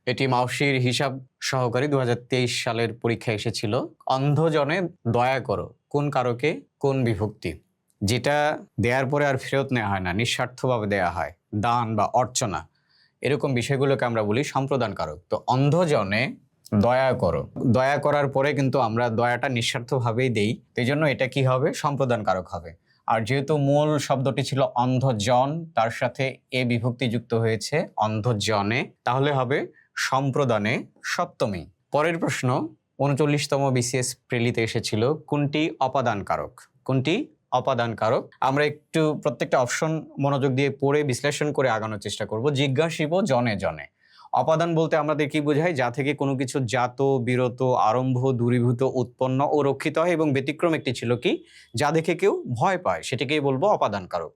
এটি মাউসির হিসাব সহকারী 2023 সালের পরীক্ষা এসেছিল। অন্ধজনে দয়া করো কোন কারকে কোন বিভক্তি? যেটা দেওয়ার পরে আর ফেরত নেওয়া হয় না, নিঃস্বার্থভাবে দেয়া হয়, দান বা অর্চনা, এরকম বিষয়গুলোকে আমরা বলি সম্প্রদান কারক। তো অন্ধজনে দয়া করো, দয়া করার পরে কিন্তু আমরা দয়াটা নিঃস্বার্থভাবেই দেই, এই জন্য এটা কি হবে? সম্প্রদান কারক হবে। আর যেহেতু মূল শব্দটি ছিল অন্ধজন, তার সাথে এ বিভক্তি যুক্ত হয়েছে অন্ধজনে, তাহলে হবে সম্প্রদানে সপ্তমী। পরের প্রশ্ন 39তম বিসিএস প্রেলিতে এসেছিল, কোনটি অপাদান কারক? কোনটি অপাদান কারক? আমরা একটু প্রত্যেকটা অপশন মনোযোগ দিয়ে পড়ে বিশ্লেষণ করে আগানোর চেষ্টা করব। জিজ্ঞাসিব জনে জনে। অপাদান বলতে আমাদের কি বোঝায়? যা থেকে কোনো কিছু জাত, বিরত, আরম্ভ, দূরীভূত, উৎপন্ন ও রক্ষিত হয়, এবং ব্যতিক্রম একটি ছিল কি? যা দেখে কেউ ভয় পায়, সেটাকেই বলবো অপাদান কারক।